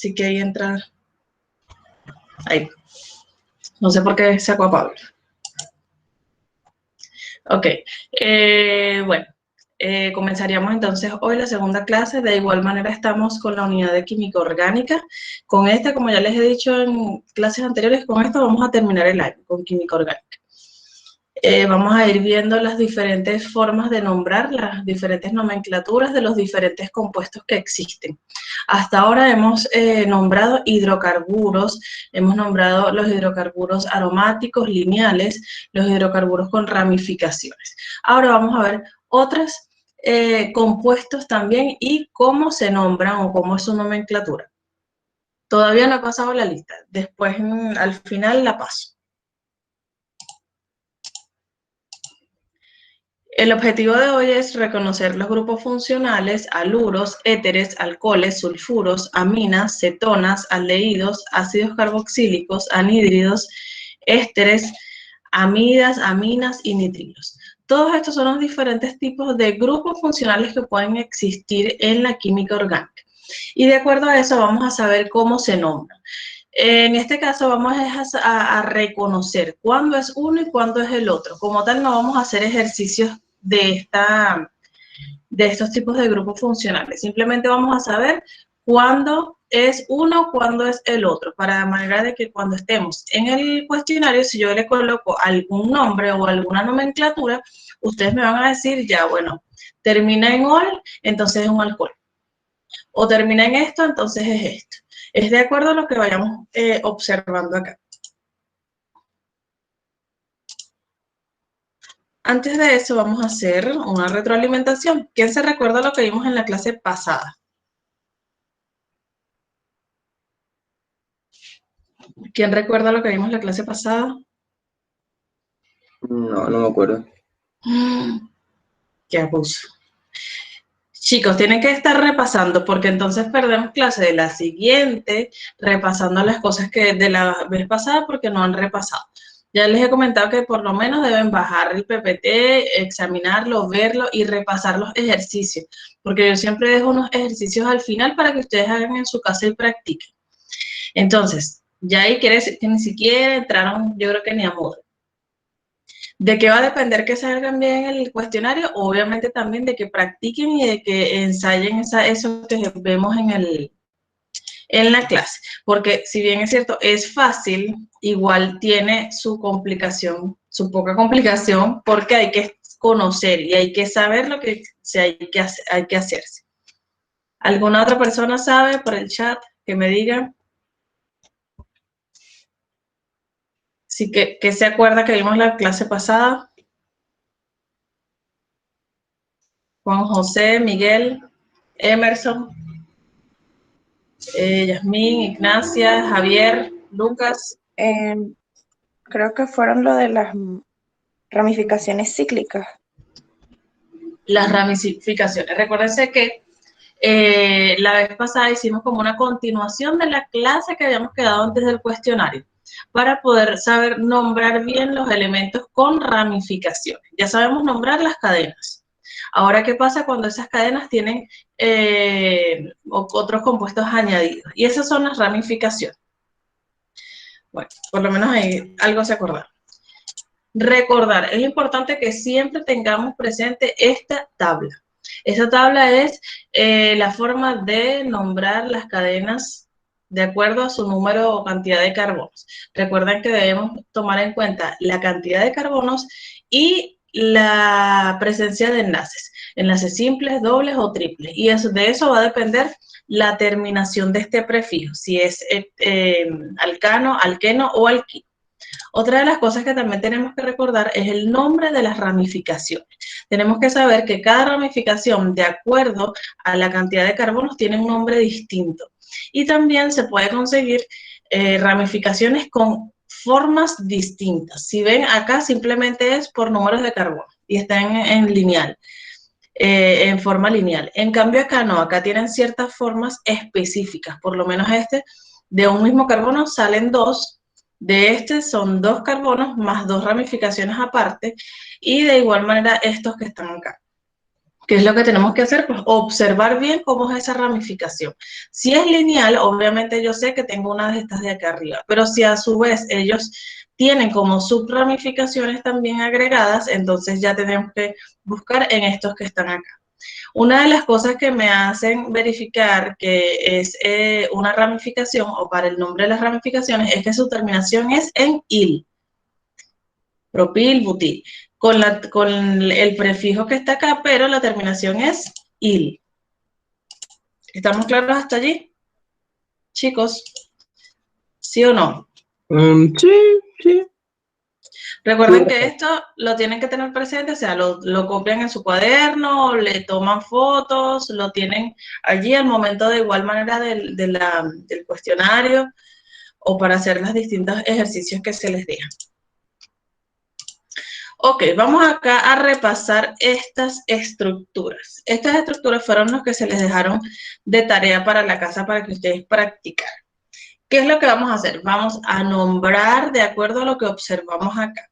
Así que ahí entra, ahí. No sé por qué sacó a Pablo. Ok, bueno, comenzaríamos entonces hoy la segunda clase. De igual manera estamos con la unidad de química orgánica. Con esta, como ya les he dicho en clases anteriores, con esto vamos a terminar el año con química orgánica. Vamos a ir viendo las diferentes formas de nombrar, las diferentes nomenclaturas de los diferentes compuestos que existen. Hasta ahora hemos nombrado hidrocarburos, hemos nombrado los hidrocarburos aromáticos lineales, los hidrocarburos con ramificaciones. Ahora vamos a ver otros compuestos también y cómo se nombran o cómo es su nomenclatura. Todavía no he pasado la lista, después al final la paso. El objetivo de hoy es reconocer los grupos funcionales, haluros, éteres, alcoholes, sulfuros, aminas, cetonas, aldehídos, ácidos carboxílicos, anhídridos, ésteres, amidas, aminas y nitrilos. Todos estos son los diferentes tipos de grupos funcionales que pueden existir en la química orgánica. Y de acuerdo a eso vamos a saber cómo se nombran. En este caso vamos a reconocer cuándo es uno y cuándo es el otro. Como tal, no vamos a hacer ejercicios de estos tipos de grupos funcionales. Simplemente vamos a saber cuándo es uno, cuándo es el otro, para manera de que cuando estemos en el cuestionario, si yo le coloco algún nombre o alguna nomenclatura, ustedes me van a decir, ya, bueno, termina en ol, entonces es un alcohol. O termina en esto, entonces es esto. Es de acuerdo a lo que vayamos observando acá. Antes de eso vamos a hacer una retroalimentación. ¿Quién se recuerda lo que vimos en la clase pasada? ¿Quién recuerda lo que vimos en la clase pasada? No, no me acuerdo. ¡Qué abuso! Chicos, tienen que estar repasando porque entonces perdemos clase de la siguiente, repasando las cosas que de la vez pasada porque no han repasado. Ya les he comentado que por lo menos deben bajar el PPT, examinarlo, verlo y repasar los ejercicios, porque yo siempre dejo unos ejercicios al final para que ustedes hagan en su casa y practiquen. Entonces, ya ahí quiere decir que ni siquiera entraron, yo creo que ni a modo. ¿De qué va a depender que salgan bien el cuestionario? Obviamente también de que practiquen y de que ensayen eso que vemos en la clase. Porque si bien es cierto, es fácil, igual tiene su complicación, su poca complicación, porque hay que conocer y hay que saber lo que hay que hacerse. ¿Alguna otra persona sabe por el chat que me diga? Sí, que se acuerda que vimos la clase pasada. Juan José, Miguel, Emerson, Yasmín, Ignacia, Javier, Lucas. Creo que fueron lo de las ramificaciones cíclicas. Las ramificaciones. Recuérdense que la vez pasada hicimos como una continuación de la clase que habíamos quedado antes del cuestionario, para poder saber nombrar bien los elementos con ramificaciones. Ya sabemos nombrar las cadenas. Ahora, ¿qué pasa cuando esas cadenas tienen otros compuestos añadidos? Y esas son las ramificaciones. Bueno, por lo menos ahí algo se acordaron. Recordar, es importante que siempre tengamos presente esta tabla. Esta tabla es la forma de nombrar las cadenas de acuerdo a su número o cantidad de carbonos. Recuerden que debemos tomar en cuenta la cantidad de carbonos y la presencia de enlaces simples, dobles o triples. Y de eso va a depender la terminación de este prefijo, si es alcano, alqueno o alquino. Otra de las cosas que también tenemos que recordar es el nombre de las ramificaciones. Tenemos que saber que cada ramificación, de acuerdo a la cantidad de carbonos, tiene un nombre distinto. Y también se puede conseguir ramificaciones con formas distintas. Si ven acá, simplemente es por números de carbono y está en lineal. En forma lineal. En cambio acá no, acá tienen ciertas formas específicas, por lo menos de un mismo carbono salen dos, de este son dos carbonos más dos ramificaciones aparte, y de igual manera estos que están acá, ¿Qué es lo que tenemos que hacer? Pues observar bien cómo es esa ramificación. Si es lineal, obviamente yo sé que tengo una de estas de acá arriba, pero si a su vez ellos tienen como subramificaciones también agregadas, entonces ya tenemos que buscar en estos que están acá. Una de las cosas que me hacen verificar que es una ramificación, o para el nombre de las ramificaciones, es que su terminación es en il, propil, butil, con el prefijo que está acá, pero la terminación es il. ¿Estamos claros hasta allí? Chicos, ¿sí o no? Sí, sí. Recuerden que esto lo tienen que tener presente, o sea, lo copian en su cuaderno, le toman fotos, lo tienen allí al momento de igual manera del cuestionario o para hacer los distintos ejercicios que se les diga. Ok, vamos acá a repasar estas estructuras. Estas estructuras fueron las que se les dejaron de tarea para la casa para que ustedes practicaran. ¿Qué es lo que vamos a hacer? Vamos a nombrar de acuerdo a lo que observamos acá.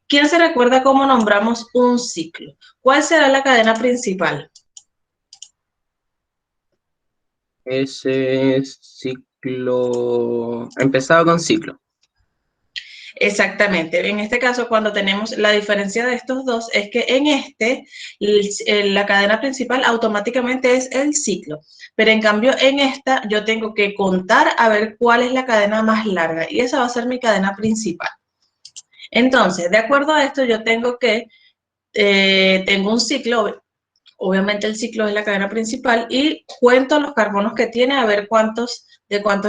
¿Quién se recuerda cómo nombramos un ciclo? ¿Cuál será la cadena principal? Ese ciclo, empezado con ciclo. Exactamente. En este caso, cuando tenemos la diferencia de estos dos, es que en este, la cadena principal automáticamente es el ciclo. Pero en cambio, en esta, yo tengo que contar a ver cuál es la cadena más larga. Y esa va a ser mi cadena principal. Entonces, de acuerdo a esto, yo tengo que, tengo un ciclo, obviamente el ciclo es la cadena principal, y cuento los carbonos que tiene a ver de cuántos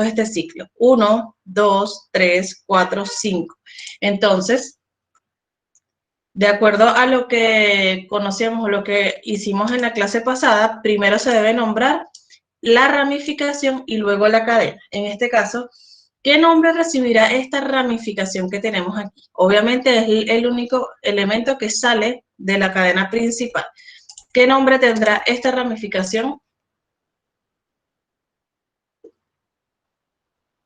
es este ciclo. 1, 2, 3, 4, 5. Entonces, de acuerdo a lo que conocíamos, lo que hicimos en la clase pasada, primero se debe nombrar la ramificación y luego la cadena. En este caso, ¿qué nombre recibirá esta ramificación que tenemos aquí? Obviamente es el único elemento que sale de la cadena principal. ¿Qué nombre tendrá esta ramificación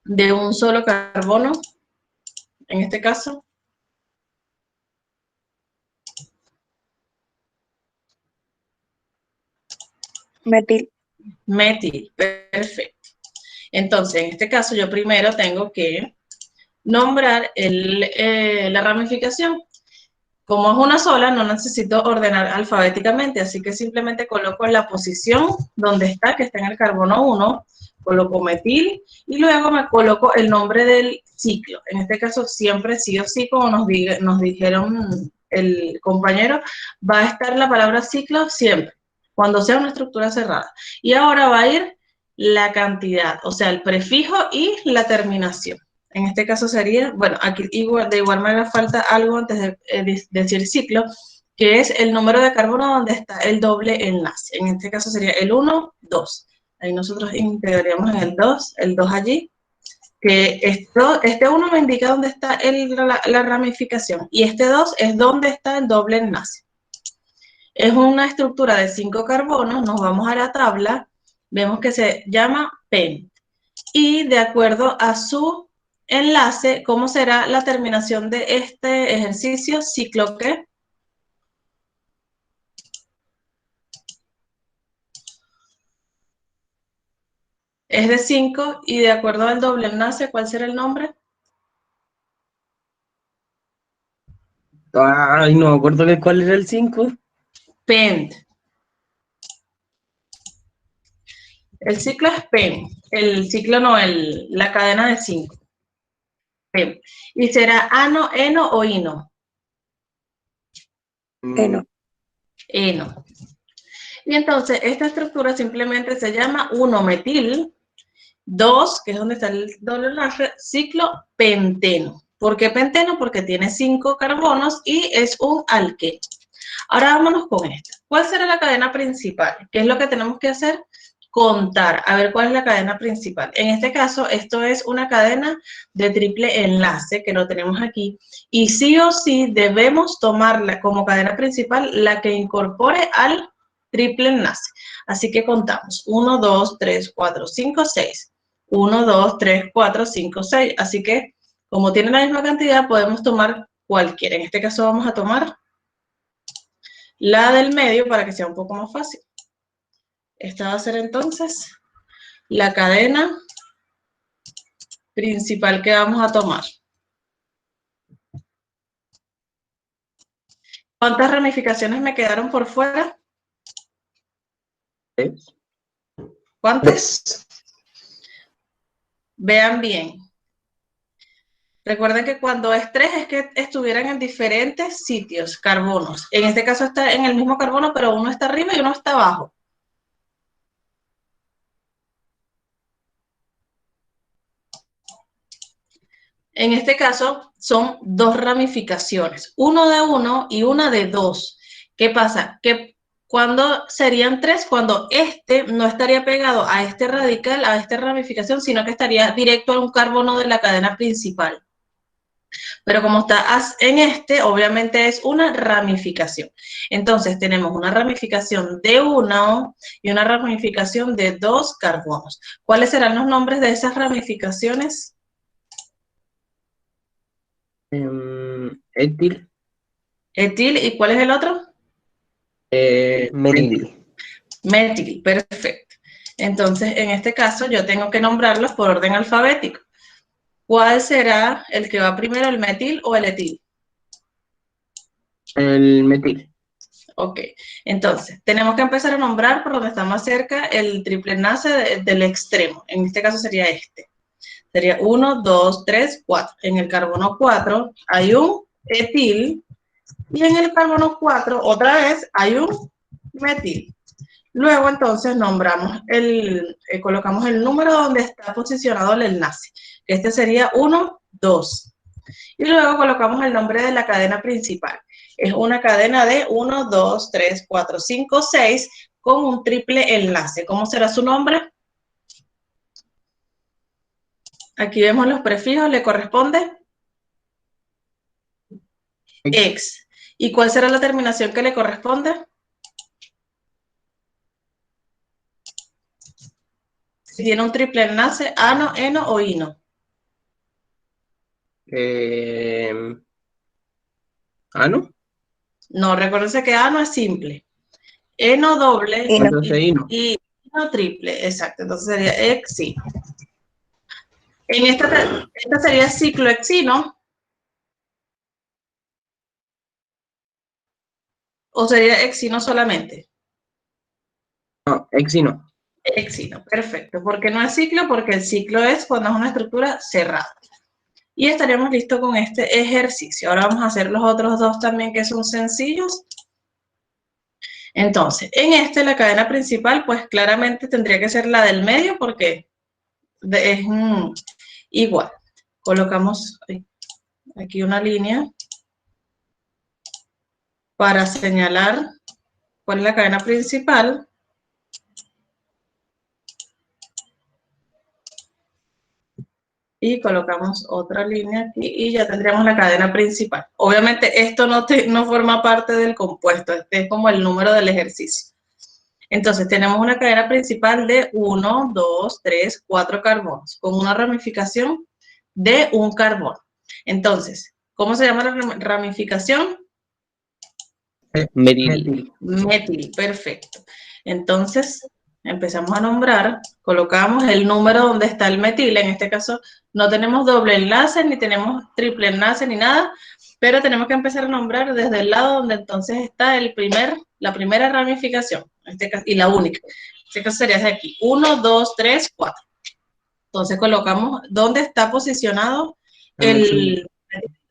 de un solo carbono? En este caso, Metil. metil. Perfecto. Entonces, en este caso, yo primero tengo que nombrar la ramificación. Como es una sola, no necesito ordenar alfabéticamente, así que simplemente coloco la posición donde está, que está en el carbono 1, coloco metil y luego me coloco el nombre del ciclo. En este caso, siempre sí o sí, como nos dijeron el compañero, va a estar la palabra ciclo siempre, cuando sea una estructura cerrada. Y ahora va a ir la cantidad, o sea, el prefijo y la terminación. En este caso sería, bueno, aquí de igual manera falta algo antes de decir ciclo, que es el número de carbono donde está el doble enlace. En este caso sería el 1, 2. Ahí nosotros integraríamos en el 2 allí, que este 1 me indica dónde está la ramificación y este 2 es donde está el doble enlace. Es una estructura de 5 carbonos, nos vamos a la tabla, vemos que se llama PEN. Y de acuerdo a su enlace, ¿cómo será la terminación de este ejercicio? ¿Ciclo qué? Es de 5 y de acuerdo al doble enlace, ¿cuál será el nombre? Ay, no me acuerdo cuál era el 5. PENT. El ciclo es PEN. El ciclo no, la cadena de 5. PEN. ¿Y será ano, eno o ino? Eno. Eno. Y entonces esta estructura simplemente se llama 1-metil, 2, que es donde está el doble enlace, ciclo penteno. ¿Por qué penteno? Porque tiene 5 carbonos y es un alqueno. Ahora vámonos con esta. ¿Cuál será la cadena principal? ¿Qué es lo que tenemos que hacer? Contar, a ver cuál es la cadena principal. En este caso, esto es una cadena de triple enlace, que lo tenemos aquí, y sí o sí debemos tomarla como cadena principal la que incorpore al triple enlace. Así que contamos, 1, 2, 3, 4, 5, 6. 1, 2, 3, 4, 5, 6. Así que, como tiene la misma cantidad, podemos tomar cualquiera. En este caso vamos a tomar la del medio para que sea un poco más fácil. Esta va a ser entonces la cadena principal que vamos a tomar. ¿Cuántas ramificaciones me quedaron por fuera? ¿Tres? ¿Cuántas? Vean bien. Recuerden que cuando es 3 es que estuvieran en diferentes sitios, carbonos. En este caso está en el mismo carbono, pero uno está arriba y uno está abajo. En este caso son 2 ramificaciones, uno de 1 y una de 2. ¿Qué pasa? Que cuando serían 3, cuando este no estaría pegado a este radical, a esta ramificación, sino que estaría directo a un carbono de la cadena principal. Pero como está en este, obviamente es una ramificación. Entonces tenemos una ramificación de 1 y una ramificación de 2 carbonos. ¿Cuáles serán los nombres de esas ramificaciones? Etil. Etil, ¿y cuál es el otro? Metil. Metil, perfecto. Entonces, en este caso, yo tengo que nombrarlos por orden alfabético. ¿Cuál será el que va primero, el metil o el etil? El metil. Ok, entonces, tenemos que empezar a nombrar por donde está más cerca el triple enlace del extremo. En este caso sería este. Sería 1, 2, 3, 4. En el carbono 4 hay un etil y en el carbono 4 otra vez hay un metil. Luego entonces nombramos colocamos el número donde está posicionado el enlace. Este sería 1, 2. Y luego colocamos el nombre de la cadena principal. Es una cadena de 1, 2, 3, 4, 5, 6 con un triple enlace. ¿Cómo será su nombre? Aquí vemos los prefijos, le corresponde ex. ¿Y cuál será la terminación que le corresponde? Si tiene un triple enlace, ano, eno o ino. ¿Ano? No, recuérdense que ano es simple. Eno doble Entonces, ino. y ino triple, exacto. Entonces sería exino. En esta sería ciclohexino. ¿O sería hexino solamente? No, exino. Hexino, perfecto. ¿Por qué no es ciclo? Porque el ciclo es cuando es una estructura cerrada. Y estaríamos listos con este ejercicio. Ahora vamos a hacer los otros dos también que son sencillos. Entonces, en este la cadena principal, pues claramente tendría que ser la del medio porque es igual. Colocamos aquí una línea para señalar cuál es la cadena principal. Y colocamos otra línea aquí y ya tendríamos la cadena principal. Obviamente esto no forma parte del compuesto, este es como el número del ejercicio. Entonces tenemos una cadena principal de 1, 2, 3, 4 carbonos, con una ramificación de un carbono. Entonces, ¿cómo se llama la ramificación? Metil. Metil, perfecto. Entonces, empezamos a nombrar, colocamos el número donde está el metil, en este caso no tenemos doble enlace, ni tenemos triple enlace, ni nada, pero tenemos que empezar a nombrar desde el lado donde entonces está la primera ramificación, en este caso, y la única. En este caso sería desde aquí, 1, 2, 3, 4. Entonces colocamos dónde está posicionado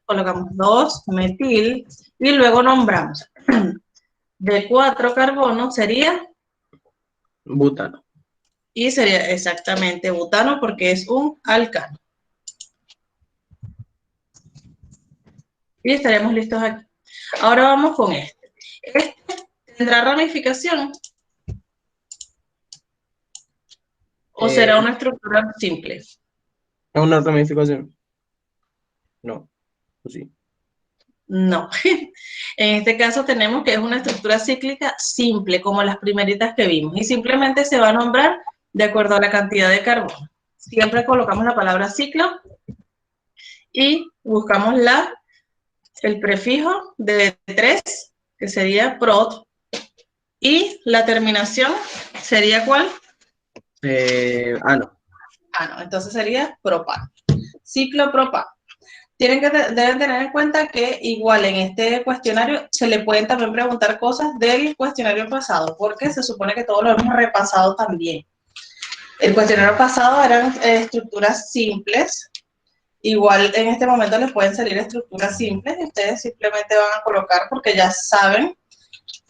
colocamos 2 metil, y luego nombramos. De 4 carbonos sería Butano. y sería exactamente butano porque es un alcano. Y estaremos listos aquí. Ahora vamos con este. Este tendrá ramificación o será una estructura simple. ¿Es una ramificación? No, pues sí. No. En este caso tenemos que es una estructura cíclica simple, como las primeritas que vimos. Y simplemente se va a nombrar de acuerdo a la cantidad de carbono. Siempre colocamos la palabra ciclo y buscamos el prefijo de 3 que sería prot, y la terminación sería ¿cuál? No. No, entonces sería propano. Ciclopropano. Deben tener en cuenta que igual en este cuestionario se le pueden también preguntar cosas del cuestionario pasado, porque se supone que todo lo hemos repasado también. El cuestionario pasado eran estructuras simples. Igual en este momento les pueden salir estructuras simples y ustedes simplemente van a colocar porque ya saben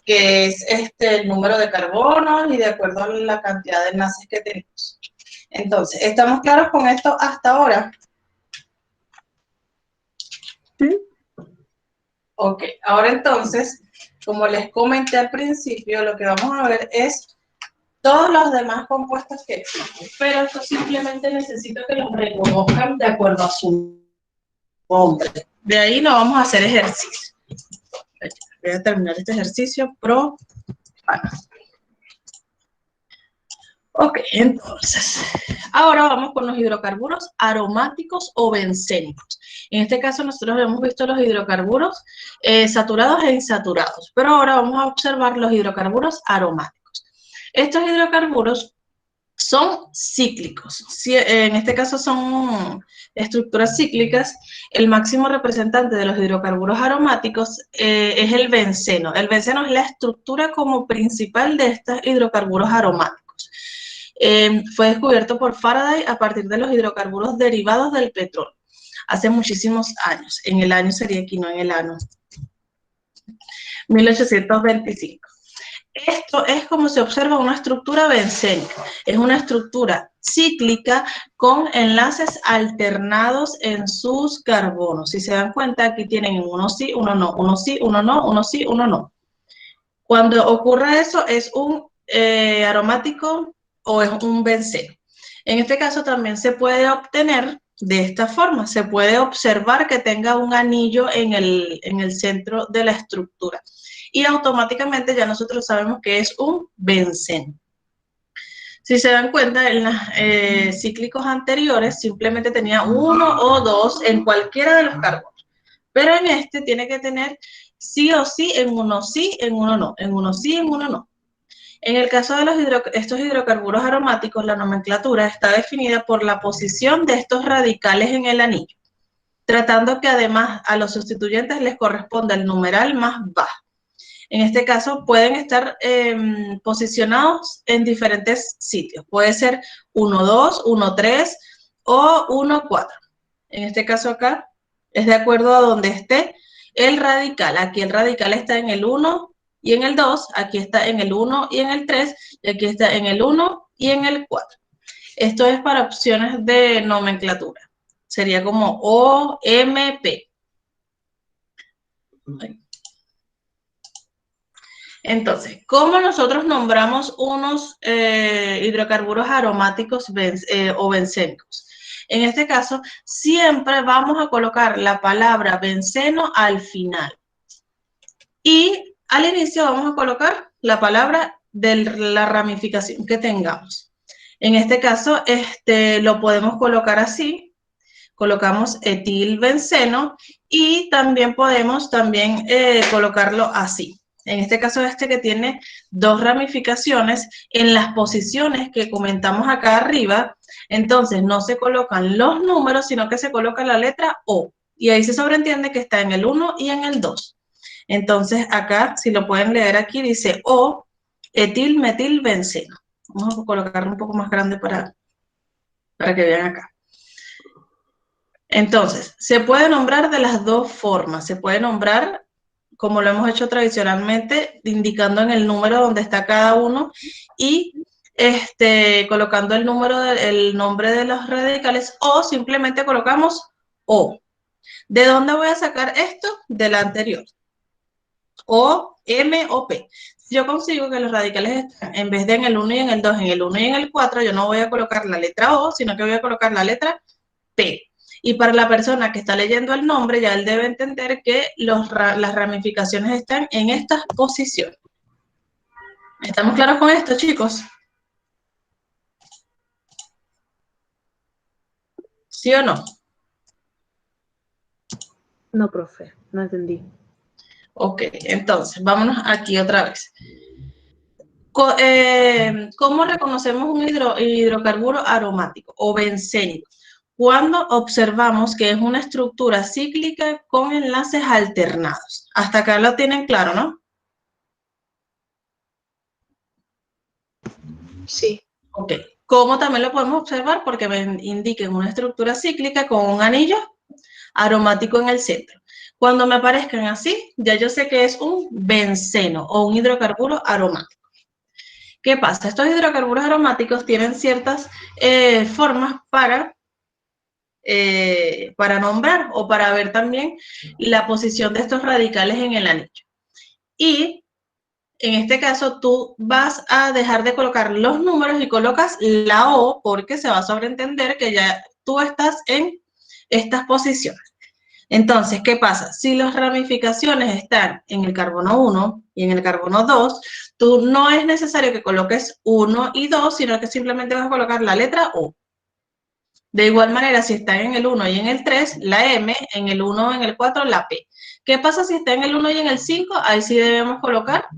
que es el número de carbonos y de acuerdo a la cantidad de enlaces que tenemos. Entonces, ¿estamos claros con esto hasta ahora? Sí. Ok, ahora entonces, como les comenté al principio, lo que vamos a ver es todos los demás compuestos que existen, pero esto simplemente necesito que los reconozcan de acuerdo a su nombre. De ahí no vamos a hacer ejercicio. Voy a terminar este ejercicio propano. Ok, entonces, ahora vamos con los hidrocarburos aromáticos o bencénicos. En este caso nosotros hemos visto los hidrocarburos saturados e insaturados, pero ahora vamos a observar los hidrocarburos aromáticos. Estos hidrocarburos son cíclicos, en este caso son estructuras cíclicas. El máximo representante de los hidrocarburos aromáticos es el benceno. El benceno es la estructura como principal de estos hidrocarburos aromáticos. Fue descubierto por Faraday a partir de los hidrocarburos derivados del petróleo, hace muchísimos años. En el año sería aquí, no en el año 1825. Esto es como se observa una estructura bencénica. Es una estructura cíclica con enlaces alternados en sus carbonos. Si se dan cuenta, aquí tienen uno sí, uno no, uno sí, uno no, uno sí, uno no. Cuando ocurre eso, es un aromático o es un benceno. En este caso también se puede obtener de esta forma. Se puede observar que tenga un anillo en el centro de la estructura. Y automáticamente ya nosotros sabemos que es un benceno. Si se dan cuenta, en los cíclicos anteriores simplemente tenía uno o dos en cualquiera de los carbonos. Pero en este tiene que tener sí o sí, en uno sí, en uno no, en uno sí, en uno no. En el caso de estos hidrocarburos aromáticos, la nomenclatura está definida por la posición de estos radicales en el anillo, tratando que además a los sustituyentes les corresponda el numeral más bajo. En este caso pueden estar posicionados en diferentes sitios. Puede ser 1,2, 1,3 o 1,4. En este caso acá es de acuerdo a donde esté el radical. Aquí el radical está en el 1 y en el 2, aquí está en el 1 y en el 3, y aquí está en el 1 y en el 4. Esto es para opciones de nomenclatura. Sería como O, M, P. Entonces, ¿cómo nosotros nombramos unos hidrocarburos aromáticos o bencénicos? En este caso, siempre vamos a colocar la palabra benceno al final. Y al inicio vamos a colocar la palabra de la ramificación que tengamos. En este caso, lo podemos colocar así. Colocamos etilbenceno y también podemos colocarlo así. En este caso, que tiene dos ramificaciones en las posiciones que comentamos acá arriba, entonces no se colocan los números, sino que se coloca la letra O. Y ahí se sobreentiende que está en el 1 y en el 2. Entonces acá, si lo pueden leer aquí, dice O, etilmetilbenceno. Vamos a colocarlo un poco más grande para que vean acá. Entonces, se puede nombrar de las dos formas. Se puede nombrar, como lo hemos hecho tradicionalmente, indicando en el número donde está cada uno y colocando el nombre de los radicales, o simplemente colocamos O. ¿De dónde voy a sacar esto? De la anterior. O, M o P. Si yo consigo que los radicales están, en vez de en el 1 y en el 2, en el 1 y en el 4, yo no voy a colocar la letra O, sino que voy a colocar la letra P. Y para la persona que está leyendo el nombre, ya él debe entender que las ramificaciones están en estas posiciones. ¿Estamos claros con esto, chicos? ¿Sí o no? No, profe, no entendí. Ok, entonces, vámonos aquí otra vez. ¿Cómo reconocemos un hidrocarburo aromático o bencénico? Cuando observamos que es una estructura cíclica con enlaces alternados. Hasta acá lo tienen claro, ¿no? Sí. Ok. ¿Cómo también lo podemos observar? Porque me indiquen una estructura cíclica con un anillo aromático en el centro. Cuando me aparezcan así, ya yo sé que es un benceno o un hidrocarburo aromático. ¿Qué pasa? Estos hidrocarburos aromáticos tienen ciertas formas para nombrar o para ver también la posición de estos radicales en el anillo. Y en este caso tú vas a dejar de colocar los números y colocas la O porque se va a sobreentender que ya tú estás en estas posiciones. Entonces, ¿qué pasa? Si las ramificaciones están en el carbono 1 y en el carbono 2, tú no es necesario que coloques 1 y 2, sino que simplemente vas a colocar la letra O. De igual manera, si está en el 1 y en el 3, la M, en el 1 y en el 4, la P. ¿Qué pasa si está en el 1 y en el 5? Ahí sí debemos colocar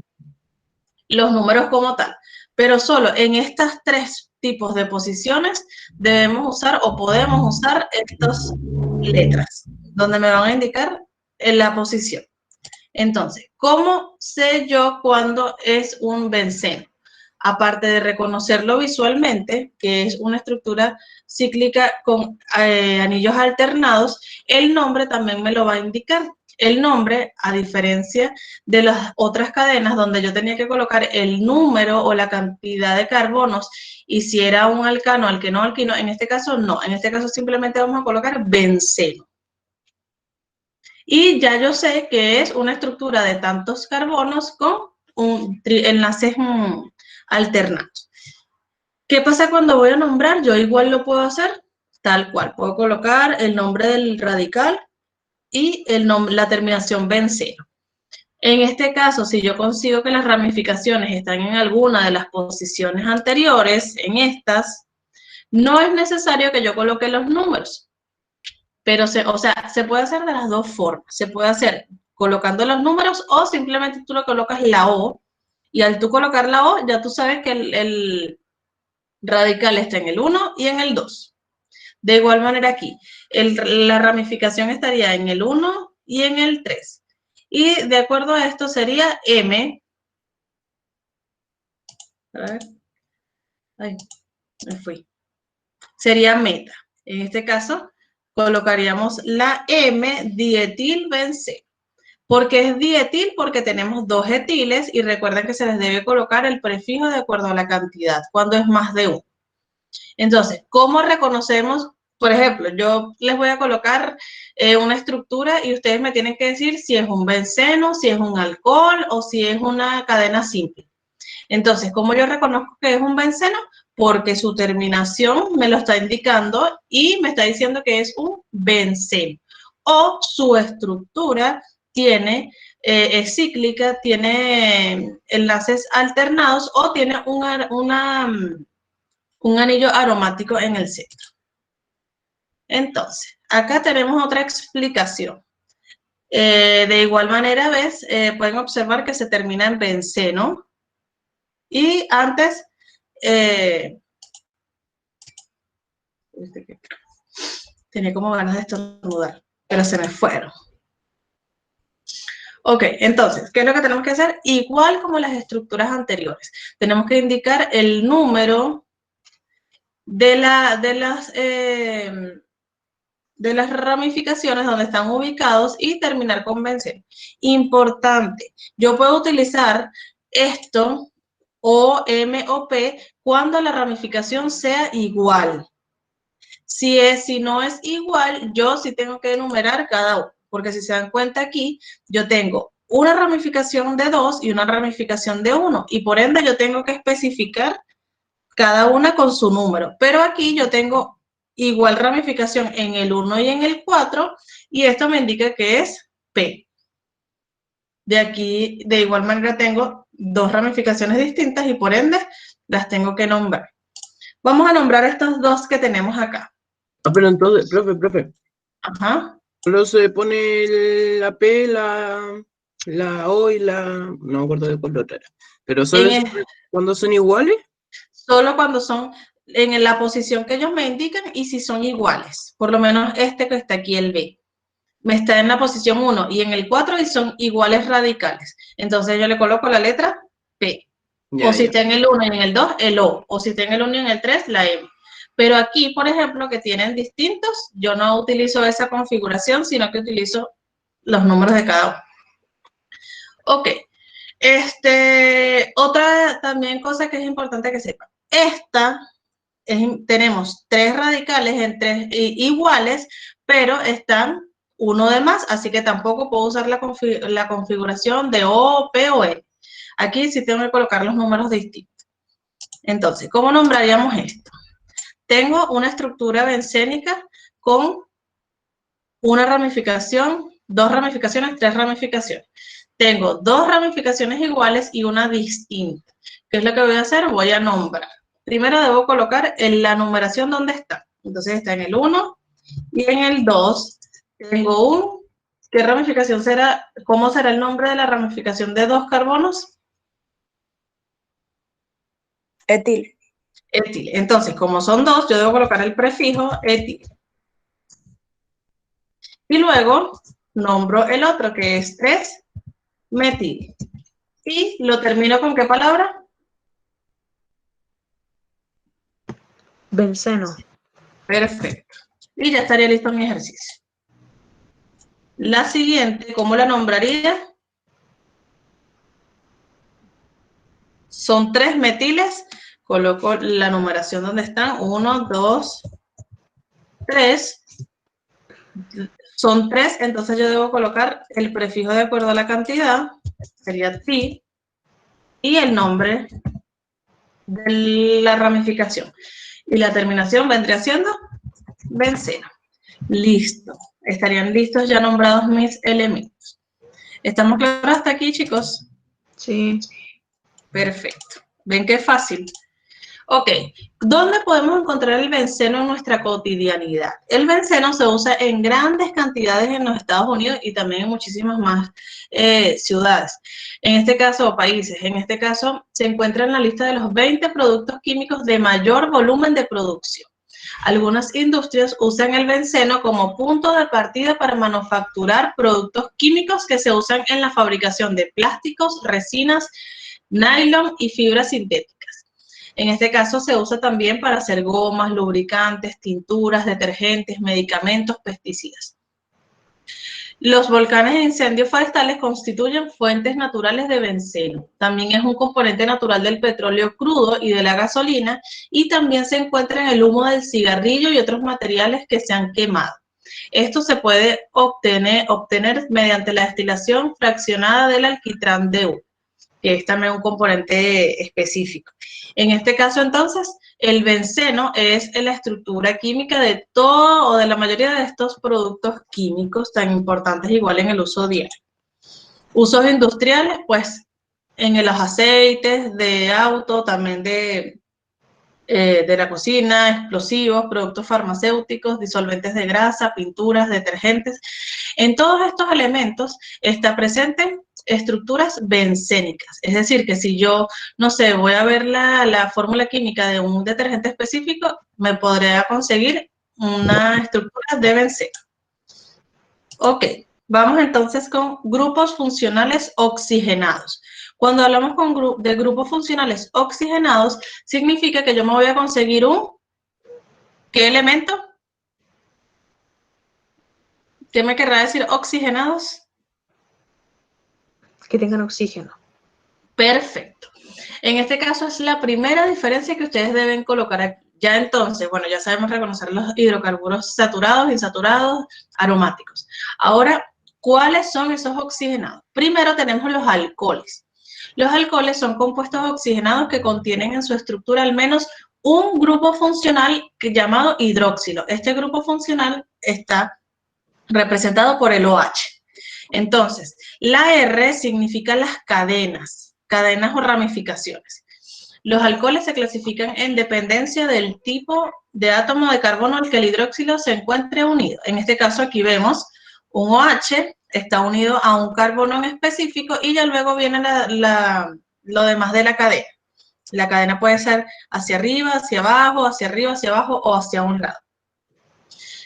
los números como tal. Pero solo en estas tres tipos de posiciones debemos usar o podemos usar estas letras, donde me van a indicar la posición. Entonces, ¿cómo sé yo cuándo es un benceno? Aparte de reconocerlo visualmente, que es una estructura cíclica con anillos alternados, el nombre también me lo va a indicar. El nombre, a diferencia de las otras cadenas donde yo tenía que colocar el número o la cantidad de carbonos, y si era un alcano, alqueno, alquino, en este caso no. En este caso simplemente vamos a colocar benceno. Y ya yo sé que es una estructura de tantos carbonos con enlaces alternados. ¿Qué pasa cuando voy a nombrar? Yo igual lo puedo hacer tal cual. Puedo colocar el nombre del radical y la terminación benceno. En este caso, si yo consigo que las ramificaciones están en alguna de las posiciones anteriores, en estas, no es necesario que yo coloque los números. Pero, se puede hacer de las dos formas. Se puede hacer colocando los números o simplemente tú le colocas la O y al tú colocar la O ya tú sabes que el radical está en el 1 y en el 2. De igual manera aquí, la ramificación estaría en el 1 y en el 3. Y de acuerdo a esto sería M. A ver. Ay, me fui. Sería meta. En este caso, colocaríamos la M dietilbenceno. ¿Por qué es dietil? Porque tenemos dos etiles y recuerden que se les debe colocar el prefijo de acuerdo a la cantidad, cuando es más de uno. Entonces, ¿cómo reconocemos? Por ejemplo, yo les voy a colocar una estructura y ustedes me tienen que decir si es un benceno, si es un alcohol o si es una cadena simple. Entonces, ¿cómo yo reconozco que es un benceno? Porque su terminación me lo está indicando y me está diciendo que es un benceno. O su estructura es cíclica, tiene enlaces alternados o tiene un anillo aromático en el centro. Entonces, acá tenemos otra explicación. De igual manera, pueden observar que se termina en benceno. Y antes, tenía como ganas de estornudar, pero se me fueron. Ok, entonces, ¿qué es lo que tenemos que hacer? Igual como las estructuras anteriores. Tenemos que indicar el número de las ramificaciones donde están ubicados y terminar con benceno. Importante, yo puedo utilizar esto, O, M o P, cuando la ramificación sea igual. Si no es igual, yo sí tengo que enumerar cada uno, porque si se dan cuenta aquí, yo tengo una ramificación de 2 y una ramificación de 1, y por ende yo tengo que especificar cada una con su número. Pero aquí yo tengo igual ramificación en el 1 y en el 4, y esto me indica que es P. De aquí, de igual manera, tengo dos ramificaciones distintas y por ende las tengo que nombrar. Vamos a nombrar estos dos que tenemos acá. Ah, pero entonces, profe. Ajá. Solo se pone la P, La O y la... No me acuerdo de cuál otra era. Pero solo En cuando son iguales. solo cuando son en la posición que ellos me indican y si son iguales. Por lo menos este que está aquí, el B. Me está en la posición 1 y en el 4 y son iguales radicales. Entonces yo le coloco la letra P. O Ya, si ya. está en el 1 y en el 2, el O. O si está en el 1 y en el 3, la M. Pero aquí, por ejemplo, que tienen distintos, yo no utilizo esa configuración, sino que utilizo los números de cada uno. Ok. Otra también cosa que es importante que sepan. Tenemos 3 radicales en 3 iguales, pero están uno de más, así que tampoco puedo usar la configuración de O, P o L. Aquí sí tengo que colocar los números distintos. Entonces, ¿cómo nombraríamos esto? Tengo una estructura bencénica con una ramificación, 2 ramificaciones, 3 ramificaciones. Tengo 2 ramificaciones iguales y una distinta. ¿Qué es lo que voy a hacer? Voy a nombrar. Primero debo colocar en la numeración donde está. Entonces está en el 1 y en el 2 tengo un... ¿Qué ramificación será? ¿Cómo será el nombre de la ramificación de 2 carbonos? Etil. Etil. Entonces, como son 2, yo debo colocar el prefijo etil. Y luego nombro el otro, que es 3-metil. Y lo termino con ¿qué palabra? Benceno. Perfecto. Y ya estaría listo mi ejercicio. La siguiente, ¿cómo la nombraría? Son 3 metiles. Coloco la numeración donde están. 1, 2, 3. Son 3, entonces yo debo colocar el prefijo de acuerdo a la cantidad. Sería ti. Y el nombre de la ramificación. Y la terminación vendría siendo benceno. Listo. Estarían listos ya nombrados mis elementos. ¿Estamos claros hasta aquí, chicos? Sí. Perfecto. ¿Ven qué fácil? Ok. ¿Dónde podemos encontrar el benceno en nuestra cotidianidad? El benceno se usa en grandes cantidades en los Estados Unidos y también en muchísimas más ciudades. En este caso, o países. En este caso, se encuentra en la lista de los 20 productos químicos de mayor volumen de producción. Algunas industrias usan el benceno como punto de partida para manufacturar productos químicos que se usan en la fabricación de plásticos, resinas, nylon y fibras sintéticas. En este caso se usa también para hacer gomas, lubricantes, tinturas, detergentes, medicamentos, pesticidas. Los volcanes e incendios forestales constituyen fuentes naturales de benceno. También es un componente natural del petróleo crudo y de la gasolina, y también se encuentra en el humo del cigarrillo y otros materiales que se han quemado. Esto se puede obtener mediante la destilación fraccionada del alquitrán de humo, que es también un componente específico. En este caso, entonces, el benceno es la estructura química de todo o de la mayoría de estos productos químicos tan importantes igual en el uso diario. Usos industriales, pues, en los aceites de auto, también de la cocina, explosivos, productos farmacéuticos, disolventes de grasa, pinturas, detergentes. En todos estos elementos está presente estructuras bencénicas. Es decir, que si yo, no sé, voy a ver la fórmula química de un detergente específico, me podría conseguir una estructura de benceno. Ok, vamos entonces con grupos funcionales oxigenados. Cuando hablamos de grupos funcionales oxigenados, significa que yo me voy a conseguir ¿qué elemento? ¿Qué me querrá decir oxigenados? Que tengan oxígeno. Perfecto. En este caso es la primera diferencia que ustedes deben colocar aquí. Ya entonces, bueno, ya sabemos reconocer los hidrocarburos saturados, insaturados, aromáticos. Ahora, ¿cuáles son esos oxigenados? Primero tenemos los alcoholes. Los alcoholes son compuestos oxigenados que contienen en su estructura al menos un grupo funcional llamado hidróxilo. Este grupo funcional está representado por el OH. Entonces, la R significa las cadenas o ramificaciones. Los alcoholes se clasifican en dependencia del tipo de átomo de carbono al que el hidróxilo se encuentre unido. En este caso aquí vemos un OH está unido a un carbono en específico y ya luego viene lo demás de la cadena. La cadena puede ser hacia arriba, hacia abajo, hacia arriba, hacia abajo o hacia un lado.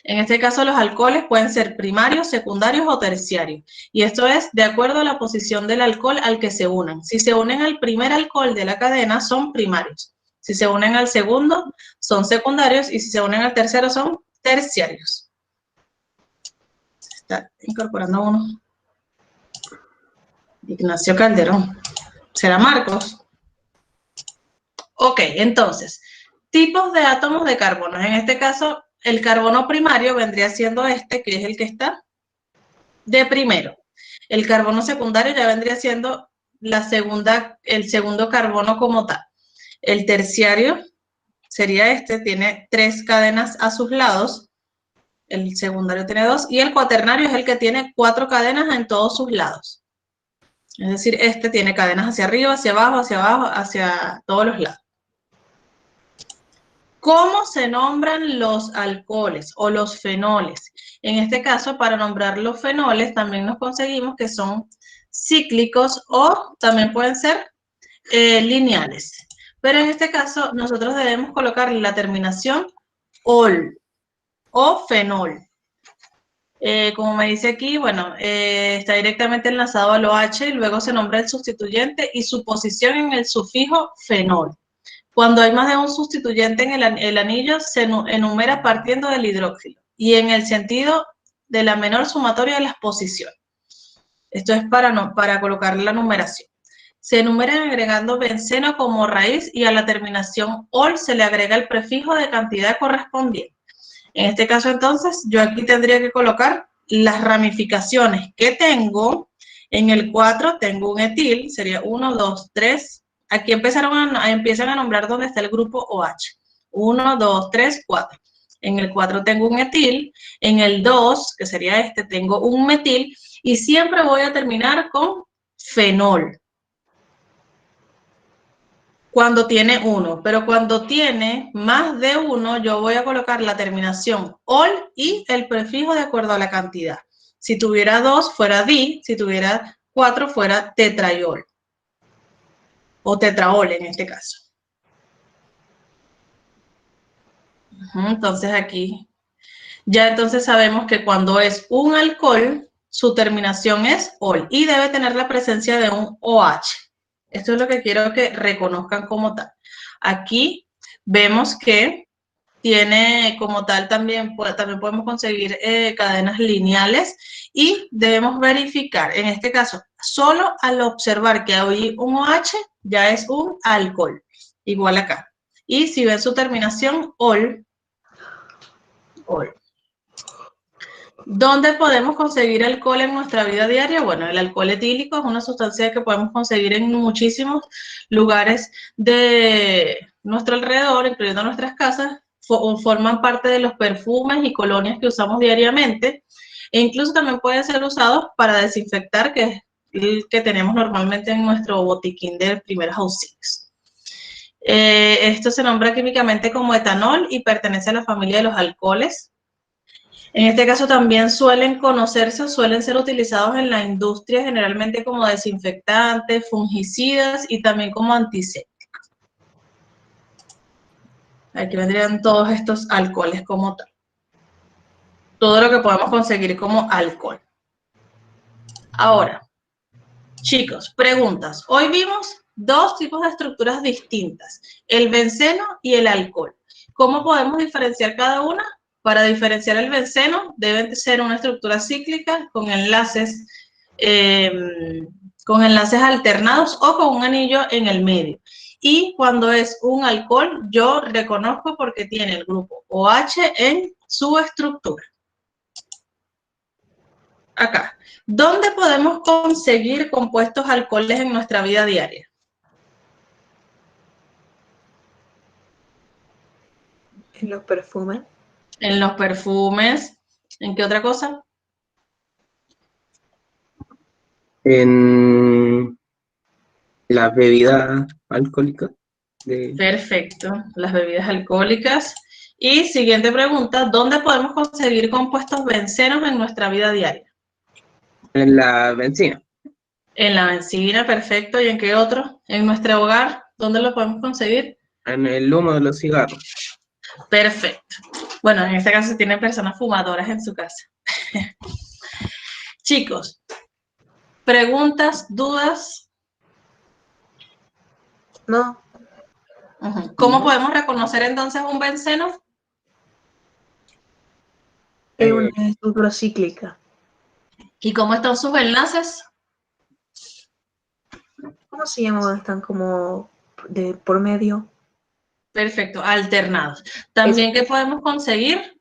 En este caso, los alcoholes pueden ser primarios, secundarios o terciarios. Y esto es de acuerdo a la posición del alcohol al que se unan. Si se unen al primer alcohol de la cadena, son primarios. Si se unen al segundo, son secundarios. Y si se unen al tercero, son terciarios. Se está incorporando uno. Ignacio Calderón. ¿Será Marcos? Ok, entonces, tipos de átomos de carbono. En este caso, el carbono primario vendría siendo este, que es el que está de primero. El carbono secundario ya vendría siendo el segundo carbono como tal. El terciario sería este, tiene 3 cadenas a sus lados. El secundario tiene 2. Y el cuaternario es el que tiene 4 cadenas en todos sus lados. Es decir, este tiene cadenas hacia arriba, hacia abajo, hacia todos los lados. ¿Cómo se nombran los alcoholes o los fenoles? En este caso, para nombrar los fenoles, también nos conseguimos que son cíclicos o también pueden ser lineales. Pero en este caso, nosotros debemos colocarle la terminación ol o fenol. Como me dice aquí, bueno, está directamente enlazado al OH y luego se nombra el sustituyente y su posición en el sufijo fenol. Cuando hay más de un sustituyente en el anillo, se enumera partiendo del hidróxilo y en el sentido de la menor sumatoria de las posiciones. Esto es para colocar la numeración. Se enumeran agregando benceno como raíz y a la terminación ol se le agrega el prefijo de cantidad correspondiente. En este caso, entonces, yo aquí tendría que colocar las ramificaciones que tengo. En el 4 tengo un etil, sería 1, 2, 3. Aquí empiezan a nombrar dónde está el grupo OH. 1, 2, 3, 4. En el 4 tengo un etil. En el 2, que sería este, tengo un metil. Y siempre voy a terminar con fenol. Cuando tiene 1, pero cuando tiene más de 1, yo voy a colocar la terminación ol y el prefijo de acuerdo a la cantidad. Si tuviera 2, fuera di, si tuviera 4, fuera tetraiol. O tetraol en este caso. Entonces aquí, ya entonces sabemos que cuando es un alcohol, su terminación es ol y debe tener la presencia de un OH. Esto es lo que quiero que reconozcan como tal. Aquí vemos que tiene como tal también podemos conseguir cadenas lineales y debemos verificar, en este caso, solo al observar que hay un OH, ya es un alcohol, igual acá. Y si ven su terminación, ol. ¿Dónde podemos conseguir alcohol en nuestra vida diaria? Bueno, el alcohol etílico es una sustancia que podemos conseguir en muchísimos lugares de nuestro alrededor, incluyendo nuestras casas, forman parte de los perfumes y colonias que usamos diariamente, e incluso también pueden ser usados para desinfectar, que es el que tenemos normalmente en nuestro botiquín de primeros auxilios. Esto se nombra químicamente como etanol y pertenece a la familia de los alcoholes. En este caso también suelen ser utilizados en la industria generalmente como desinfectantes, fungicidas y también como antisépticos. Aquí vendrían todos estos alcoholes como tal. Todo lo que podemos conseguir como alcohol. Ahora, chicos, preguntas. Hoy vimos 2 tipos de estructuras distintas, el benceno y el alcohol. ¿Cómo podemos diferenciar cada una? Para diferenciar el benceno, debe ser una estructura cíclica con enlaces alternados o con un anillo en el medio. Y cuando es un alcohol, yo reconozco porque tiene el grupo OH en su estructura. Acá. ¿Dónde podemos conseguir compuestos alcoholes en nuestra vida diaria? En los perfumes. En los perfumes. ¿En qué otra cosa? En las bebidas alcohólicas. Perfecto, las bebidas alcohólicas. Y siguiente pregunta, ¿dónde podemos conseguir compuestos bencenos en nuestra vida diaria? En la benzina. En la benzina, perfecto. ¿Y en qué otro? En nuestro hogar, ¿dónde lo podemos conseguir? En el humo de los cigarros. Perfecto. Bueno, en este caso tienen personas fumadoras en su casa. Chicos, preguntas, dudas. No, ¿Cómo podemos reconocer entonces un benceno? es Eh, una estructura cíclica. ¿Y cómo están sus enlaces? ¿Cómo se llama cuando están como de por medio? Perfecto, alternados. También, ¿qué podemos conseguir?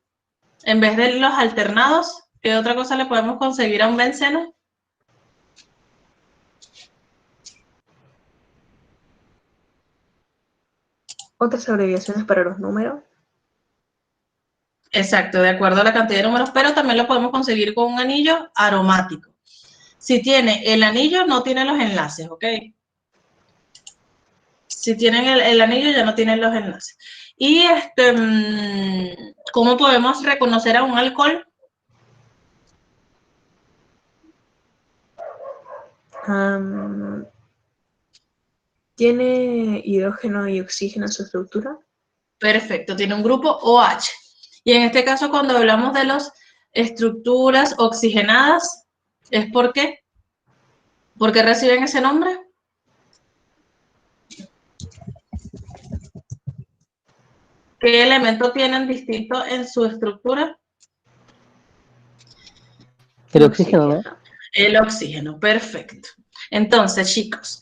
En vez de los alternados, ¿qué otra cosa le podemos conseguir a un benceno? Otras abreviaciones para los números. Exacto, de acuerdo a la cantidad de números, pero también lo podemos conseguir con un anillo aromático. Si tiene el anillo, no tiene los enlaces, ¿ok? Si tienen el anillo, ya no tienen los enlaces. Y ¿cómo podemos reconocer a un alcohol? ¿Tiene hidrógeno y oxígeno en su estructura? Perfecto, tiene un grupo OH. Y en este caso, cuando hablamos de las estructuras oxigenadas, ¿es por qué? ¿Por qué reciben ese nombre? ¿Qué elemento tienen distinto en su estructura? El oxígeno, ¿no? El oxígeno, perfecto. Entonces, chicos,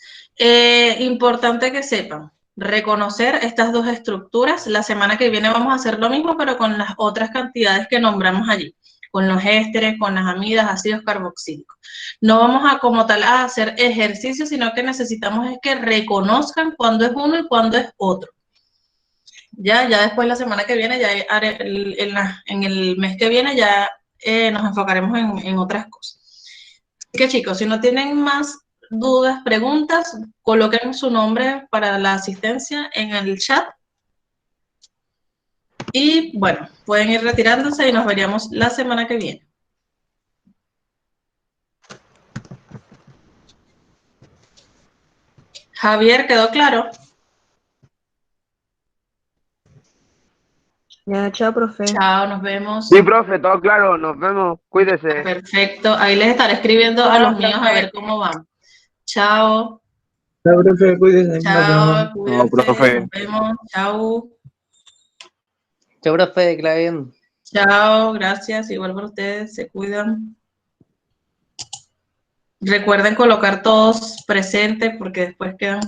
importante que sepan reconocer estas dos estructuras. La semana que viene vamos a hacer lo mismo, pero con las otras cantidades que nombramos allí, con los ésteres, con las amidas, ácidos carboxílicos. No vamos a como tal a hacer ejercicio, sino que necesitamos es que reconozcan cuándo es uno y cuándo es otro. Ya después la semana que viene, ya haré en el mes que viene, ya nos enfocaremos en otras cosas. Así que chicos, si no tienen más dudas, preguntas, coloquen su nombre para la asistencia en el chat. Y bueno, pueden ir retirándose y nos veríamos la semana que viene. Javier, ¿quedó claro? Ya, chao, profe. Chao, nos vemos. Sí, profe, todo claro, nos vemos, cuídese. Perfecto, ahí les estaré escribiendo a los míos a ver cómo van. Chao. Chao, profe, cuídense. Nos Chao, vemos. No, cuídense, profe. nos vemos. Chao. Chao, profe, que la bien. Chao, gracias. Igual para ustedes, se cuidan. Recuerden colocar todos presentes porque después quedan